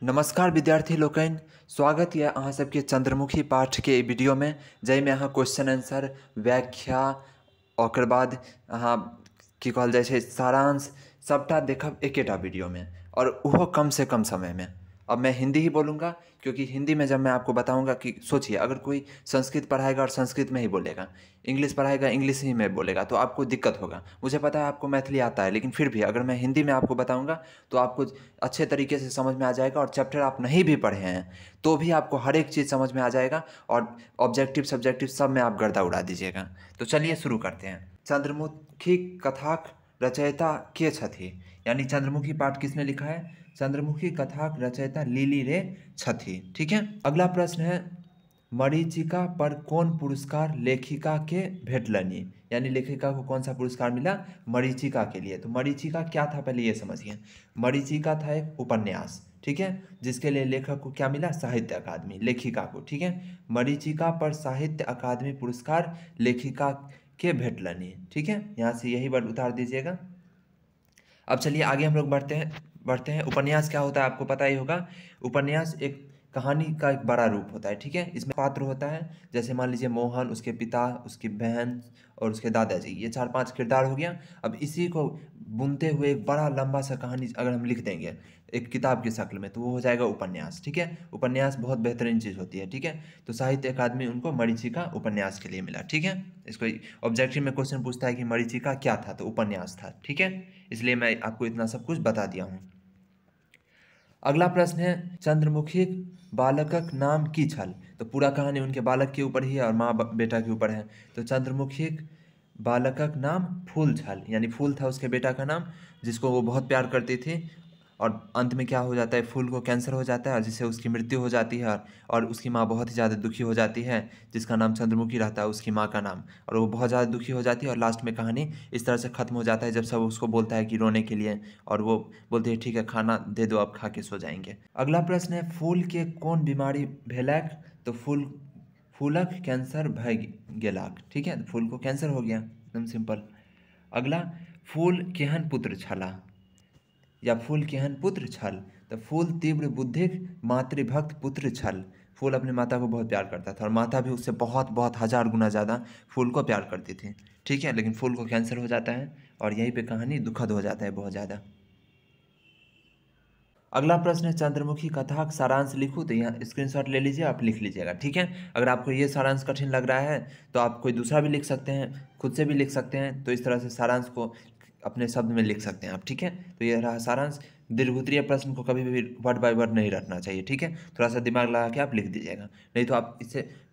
नमस्कार विद्यार्थी लोकनि, स्वागत यऽ अहाँ सबके चंद्रमुखी पाठ के वीडियो में, जाहिमे अहाँ क्वेश्चन आंसर, व्याख्या, ओकर बाद अहाँ की कहल जाइ छै सारांश सबटा देखब एकेटा वीडियो में, और उहो कम से कम समय में। अब मैं हिंदी ही बोलूँगा, क्योंकि हिंदी में जब मैं आपको बताऊँगा कि सोचिए अगर कोई संस्कृत पढ़ाएगा और संस्कृत में ही बोलेगा, इंग्लिश पढ़ाएगा इंग्लिश ही में बोलेगा, तो आपको दिक्कत होगा। मुझे पता है आपको मैथिली आता है, लेकिन फिर भी अगर मैं हिंदी में आपको बताऊँगा तो आपको अच्छे तरीके से समझ में आ जाएगा, और चैप्टर आप नहीं भी पढ़े हैं तो भी आपको हर एक चीज़ समझ में आ जाएगा, और ऑब्जेक्टिव सब्जेक्टिव सब में आप गर्दा उड़ा दीजिएगा। तो चलिए शुरू करते हैं। चंद्रमुखी कथाक रचयिता के छथि, यानी चंद्रमुखी पाठ किसने लिखा है? चंद्रमुखी कथाक रचयिता लिली रे छथि। ठीक है, अगला प्रश्न है, मरीचिका पर कौन पुरस्कार लेखिका के भेटलनी, यानी लेखिका को कौन सा पुरस्कार मिला? मरीचिका के लिए। तो मरीचिका क्या था पहले ये समझिए। मरीचिका था एक उपन्यास, ठीक है, जिसके लिए लेखक को क्या मिला? साहित्य अकादमी, लेखिका को। ठीक है, मरीचिका पर साहित्य अकादमी पुरस्कार लेखिका के भेटलनी। ठीक है, यहाँ से यही वर्ड उतार दीजिएगा। अब चलिए आगे हम लोग बढ़ते हैं। उपन्यास क्या होता है आपको पता ही होगा। उपन्यास एक कहानी का एक बड़ा रूप होता है। ठीक है, इसमें पात्र होता है, जैसे मान लीजिए मोहन, उसके पिता, उसकी बहन और उसके दादाजी, ये 4-5 किरदार हो गया। अब इसी को बुनते हुए एक बड़ा लंबा सा कहानी अगर हम लिख देंगे एक किताब की शक्ल में, तो वो हो जाएगा उपन्यास। ठीक है, उपन्यास बहुत बेहतरीन चीज़ होती है। ठीक है, तो साहित्य अकादमी उनको मरीचिका उपन्यास के लिए मिला। ठीक है, इसको ऑब्जेक्टिव में क्वेश्चन पूछता है कि मरीचिका क्या था, तो उपन्यास था। ठीक है, इसलिए मैं आपको इतना सब कुछ बता दिया हूँ। अगला प्रश्न है, चंद्रमुखी बालकक नाम की छल। तो पूरा कहानी उनके बालक के ऊपर ही है और माँ बेटा के ऊपर है। तो चंद्रमुखी बालकक नाम फूल छल, यानी फूल था उसके बेटा का नाम, जिसको वो बहुत प्यार करती थी। और अंत में क्या हो जाता है, फूल को कैंसर हो जाता है, और जिससे उसकी मृत्यु हो जाती है, और उसकी माँ बहुत ही ज़्यादा दुखी हो जाती है, जिसका नाम चंद्रमुखी रहता है उसकी माँ का नाम, और वो बहुत ज़्यादा दुखी हो जाती है। और लास्ट में कहानी इस तरह से ख़त्म हो जाता है, जब सब उसको बोलता है कि रोने के लिए, और वो बोलती है ठीक है खाना दे दो, अब खा के सो जाएंगे। अगला प्रश्न है, फूल के कौन बीमारी भेलक? तो फूलक कैंसर भय गेलाक। ठीक है, फूल को कैंसर हो गया, एकदम सिंपल। अगला, फूल केहन पुत्र छला, या फूल केहन पुत्र छल? तो फूल तीव्र बुद्धिक मातृभक्त पुत्र छल। फूल अपने माता को बहुत प्यार करता था, और माता भी उससे बहुत बहुत 1000 गुना ज़्यादा फूल को प्यार करती थी। ठीक है, लेकिन फूल को कैंसर हो जाता है, और यहीं पे कहानी दुखद हो जाता है बहुत ज़्यादा। अगला प्रश्न है, चंद्रमुखी कथा का सारांश लिखूँ। तो यहाँ स्क्रीनशॉट ले लीजिए, आप लिख लीजिएगा। ठीक है, अगर आपको ये सारांश कठिन लग रहा है तो आप कोई दूसरा भी लिख सकते हैं, खुद से भी लिख सकते हैं। तो इस तरह से सारांश को अपने शब्द में लिख सकते हैं आप। ठीक है, तो ये रहा सारांश। दीर्घोत्तरीय प्रश्न को कभी भी वर्ड बाय वर्ड नहीं रखना चाहिए। ठीक है, थोड़ा सा दिमाग लगा के आप लिख दीजिएगा, नहीं तो आप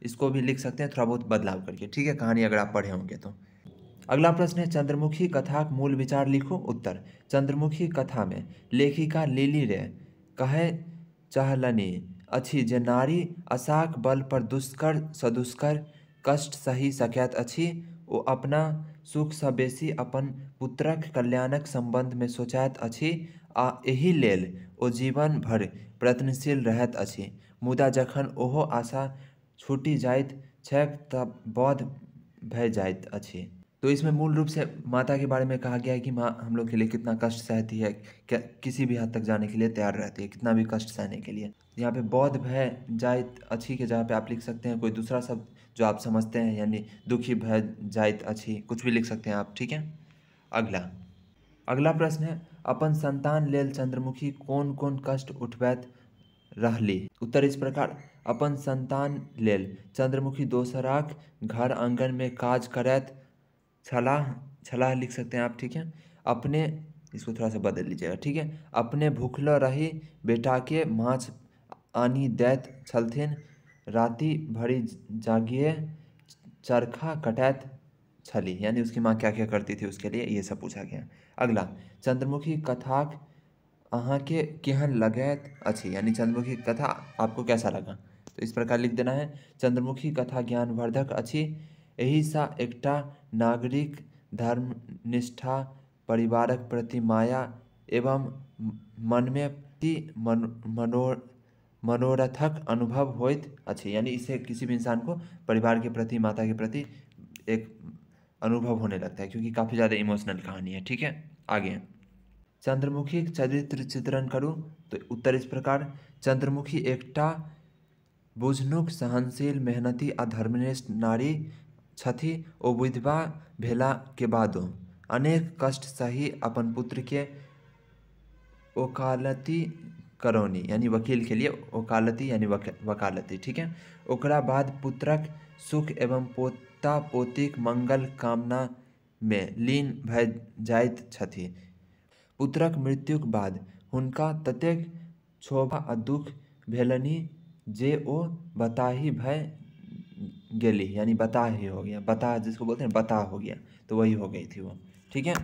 इसको भी लिख सकते हैं थोड़ा बहुत बदलाव करके। ठीक है, कहानी अगर आप पढ़े होंगे तो। अगला प्रश्न है, चंद्रमुखी कथा का मूल विचार लिखो। उत्तर, चंद्रमुखी कथा में लेखिका लिली रे कहे चाहलनी अछि जे नारी आशाक बल पर दुष्कर सदुष्कर कष्ट सही सकैत अछि। ओ अपना सुख सँ बेसी अपन पुत्रक कल्याणक संबंध में सोचैत अछि, आ एहि लेल ओ जीवन भर प्रयत्नशील रहैत अछि। मुदा जखन ओहो आशा छूटि जाइत छैक तब बोध भय जाइत अछि। तो इसमें मूल रूप से माता के बारे में कहा गया है कि माँ हम लोग के लिए कितना कष्ट सहती है, क्या किसी भी हद तक जाने के लिए तैयार रहती है, कितना भी कष्ट सहने के लिए। यहाँ पे बौद्ध भय जाइत अच्छी के जगह पे आप लिख सकते हैं कोई दूसरा शब्द जो आप समझते हैं, यानी दुखी भय जाइत अच्छी, कुछ भी लिख सकते हैं आप। ठीक है, अगला अगला प्रश्न है, अपन संतान लेल चंद्रमुखी कौन कौन कष्ट उठबैत रहली? उत्तर इस प्रकार, अपन संतान लेल चंद्रमुखी दोसराक घर आंगन में काज करैत छलाह लिख सकते हैं आप। ठीक है, अपने इसको थोड़ा सा बदल लीजिएगा। ठीक है, अपने भूखलो रही बेटा के माछ आनी दैत छलथिन, राति भरी जागिए चरखा कटैत छली, यानी उसकी माँ क्या क्या करती थी उसके लिए, ये सब पूछा गया। अगला, चंद्रमुखी कथाक अहाँ के केहन लगैत अछि, यानी चंद्रमुखी कथा आपको कैसा लगा? तो इस प्रकार लिख देना है, चंद्रमुखी कथा ज्ञानवर्धक अछि। एहि सा एकटा नागरिक धर्मनिष्ठा, परिवारक प्रति माया एवं मन में मनोरथक अनुभव होइत अछि, यानी इससे किसी भी इंसान को परिवार के प्रति, माता के प्रति एक अनुभव होने लगता है, क्योंकि काफ़ी ज़्यादा इमोशनल कहानी है। ठीक है, आगे चंद्रमुखी चरित्र चित्रण करूँ तो उत्तर इस प्रकार। चंद्रमुखी एकटा बुझनुक, सहनशील, मेहनती आ धर्मनिष्ठ नारी छथि। ओ विधवा भेला के बादो अनेक कष्ट सही अपन पुत्र के वकालती करौनी, यानी वकील के लिए वकालती यानी वकालती, ठीक है। ओकरा बाद पुत्रक सुख एवं पोता पोतीक मंगल कामना में लीन भऽ जाइत छथि। पुत्रक मृत्युक बाद हुनका ततेक क्षोभ आ दुख भेलनि जे ओ बताही भऽ गेली, यानी बताही हो गया, बता जिसको बोलते हैं बता हो गया, तो वही हो गई थी वो, ठीक है,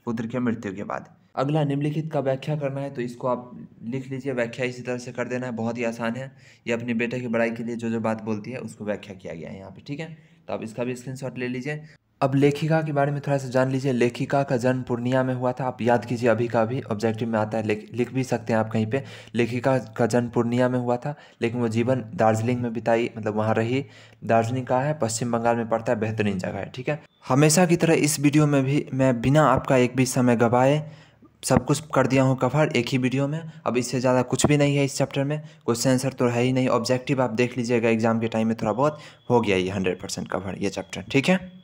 पुत्र के मृत्यु के बाद। अगला निम्नलिखित का व्याख्या करना है, तो इसको आप लिख लीजिए, व्याख्या इसी तरह से कर देना है, बहुत ही आसान है। ये अपने बेटे की बड़ाई के लिए जो जो बात बोलती है उसको व्याख्या किया गया है यहाँ पे, ठीक है। तो आप इसका भी स्क्रीनशॉट ले लीजिए। अब लेखिका के बारे में थोड़ा सा जान लीजिए। लेखिका का जन्म पूर्णिया में हुआ था। आप याद कीजिए, अभी का अभी ऑब्जेक्टिव में आता है, लिख भी सकते हैं आप कहीं पे। लेखिका का जन्म पूर्णिया में हुआ था, लेकिन वो जीवन दार्जिलिंग में बिताई, मतलब वहाँ रही। दार्जिलिंग कहाँ है? पश्चिम बंगाल में पड़ता है, बेहतरीन जगह है, ठीक है। हमेशा की तरह इस वीडियो में भी मैं बिना आपका एक भी समय गवाए सब कुछ कर दिया हूँ कवर एक ही वीडियो में। अब इससे ज़्यादा कुछ भी नहीं है इस चैप्टर में, क्वेश्चन आंसर तो है ही नहीं। ऑब्जेक्टिव आप देख लीजिएगा एग्जाम के टाइम में, थोड़ा बहुत हो गया ये 100% कवर ये चैप्टर, ठीक है।